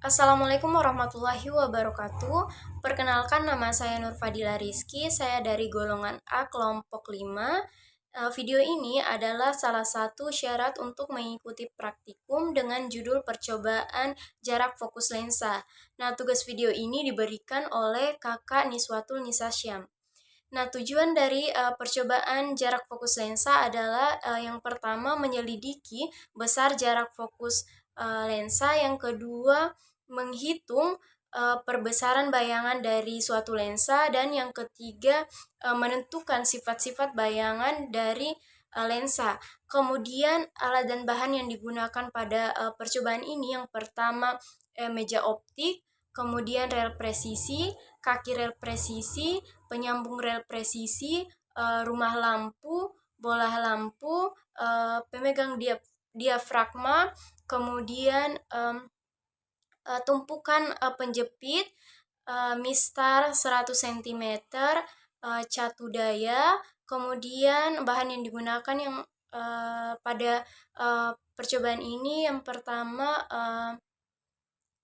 Assalamualaikum warahmatullahi wabarakatuh. Perkenalkan, nama saya Nur Fadila Rizky, saya dari golongan A kelompok 5. Video ini adalah salah satu syarat untuk mengikuti praktikum dengan judul percobaan jarak fokus lensa. Nah, tugas video ini diberikan oleh Kakak Niswatul Nisasyam. Nah, tujuan dari percobaan jarak fokus lensa adalah yang pertama menyelidiki besar jarak fokus lensa, yang kedua menghitung perbesaran bayangan dari suatu lensa, dan yang ketiga menentukan sifat-sifat bayangan dari lensa. Kemudian alat dan bahan yang digunakan pada percobaan ini yang pertama meja optik, kemudian rel presisi, kaki rel presisi, penyambung rel presisi, rumah lampu, bola lampu, pemegang diafragma, kemudian tumpukan penjepit, mistar 100 cm, catu daya, kemudian bahan yang digunakan yang pada percobaan ini yang pertama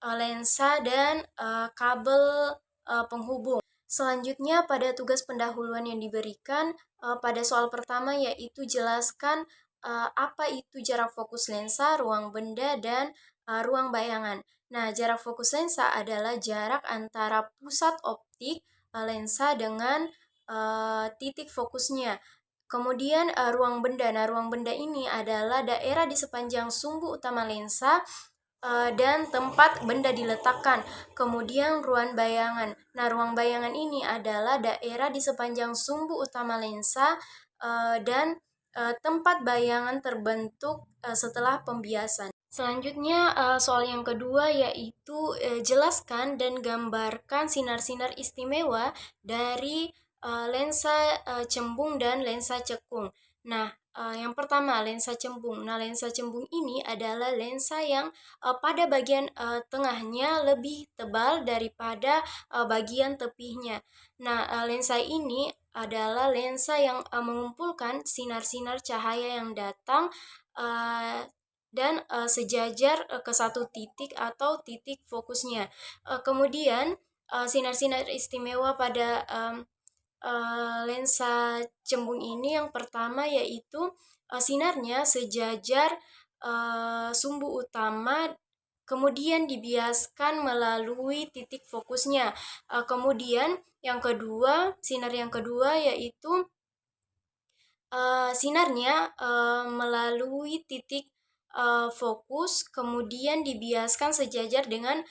lensa dan kabel penghubung. Selanjutnya pada tugas pendahuluan yang diberikan pada soal pertama, yaitu jelaskan apa itu jarak fokus lensa, ruang benda, dan ruang bayangan. Nah, jarak fokus lensa adalah jarak antara pusat optik lensa dengan titik fokusnya. Kemudian ruang benda. Nah, ruang benda ini adalah daerah di sepanjang sumbu utama lensa dan tempat benda diletakkan. Kemudian ruang bayangan. Nah, ruang bayangan ini adalah daerah di sepanjang sumbu utama lensa dan tempat bayangan terbentuk setelah pembiasan. Selanjutnya soal yang kedua, yaitu jelaskan dan gambarkan sinar-sinar istimewa dari lensa cembung dan lensa cekung. Nah, yang pertama lensa cembung. Nah, lensa cembung ini adalah lensa yang pada bagian tengahnya lebih tebal daripada bagian tepinya. Nah, lensa ini adalah lensa yang mengumpulkan sinar-sinar cahaya yang datang dan sejajar ke satu titik atau titik fokusnya. Kemudian sinar-sinar istimewa pada lensa cembung ini yang pertama yaitu sinarnya sejajar sumbu utama, kemudian dibiaskan melalui titik fokusnya. Kemudian yang kedua, sinar yang kedua yaitu sinarnya melalui titik fokus, kemudian dibiaskan sejajar dengan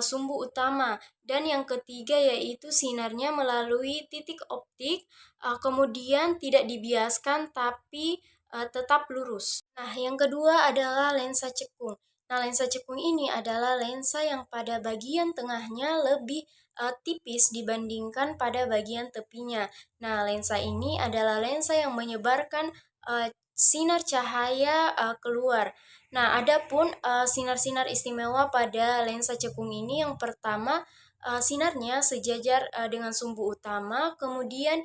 sumbu utama. Dan yang ketiga yaitu sinarnya melalui titik optik, kemudian tidak dibiaskan tapi tetap lurus. Nah, yang kedua adalah lensa cekung. Nah, lensa cekung ini adalah lensa yang pada bagian tengahnya lebih tipis dibandingkan pada bagian tepinya. Nah, lensa ini adalah lensa yang menyebarkan sinar cahaya keluar. Nah, adapun sinar-sinar istimewa pada lensa cekung ini yang pertama, sinarnya sejajar dengan sumbu utama, kemudian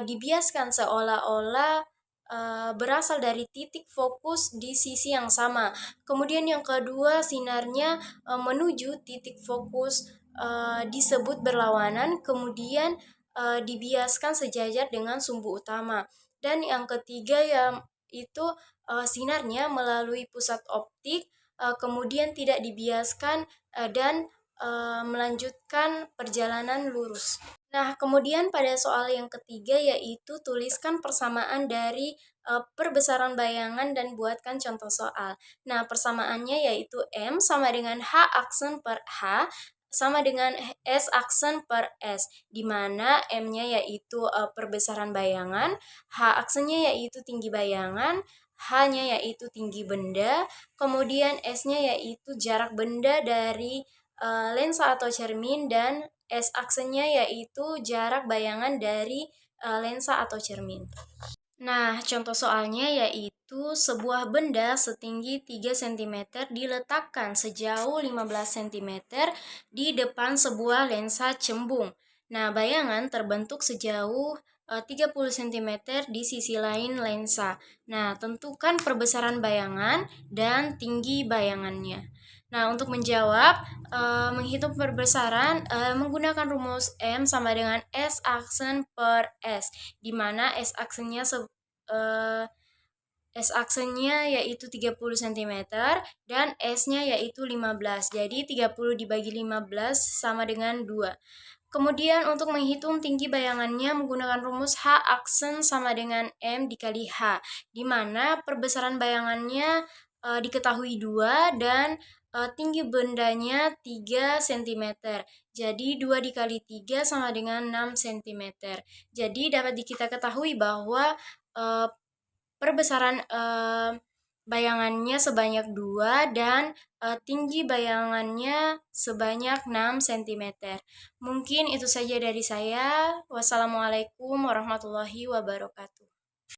dibiaskan seolah-olah berasal dari titik fokus di sisi yang sama. Kemudian yang kedua, sinarnya menuju titik fokus disebut berlawanan, kemudian dibiaskan sejajar dengan sumbu utama. Dan yang ketiga itu sinarnya melalui pusat optik, kemudian tidak dibiaskan dan melanjutkan perjalanan lurus. Nah, kemudian pada soal yang ketiga yaitu tuliskan persamaan dari perbesaran bayangan dan buatkan contoh soal. Nah, persamaannya yaitu M sama dengan H aksen per H sama dengan S aksen per S, di mana M-nya yaitu perbesaran bayangan, H aksennya yaitu tinggi bayangan, H-nya yaitu tinggi benda, kemudian S-nya yaitu jarak benda dari lensa atau cermin, dan S aksennya yaitu jarak bayangan dari lensa atau cermin. Nah, contoh soalnya yaitu sebuah benda setinggi 3 cm diletakkan sejauh 15 cm di depan sebuah lensa cembung. Nah, bayangan terbentuk sejauh 30 cm di sisi lain lensa. Nah, tentukan perbesaran bayangan dan tinggi bayangannya. Nah, untuk menjawab Menghitung perbesaran menggunakan rumus M sama dengan S aksen per S, di mana S aksennya yaitu 30 cm dan S-nya yaitu 15. Jadi 30 dibagi 15 sama dengan 2. Kemudian untuk menghitung tinggi bayangannya menggunakan rumus H aksen sama dengan M dikali H, di mana perbesaran bayangannya diketahui 2 dan tinggi bendanya 3 cm. Jadi 2 dikali 3 sama dengan 6 cm. Jadi dapat kita ketahui bahwa perbesaran bayangannya sebanyak 2 dan tinggi bayangannya sebanyak 6 cm. Mungkin itu saja dari saya. Wassalamualaikum warahmatullahi wabarakatuh.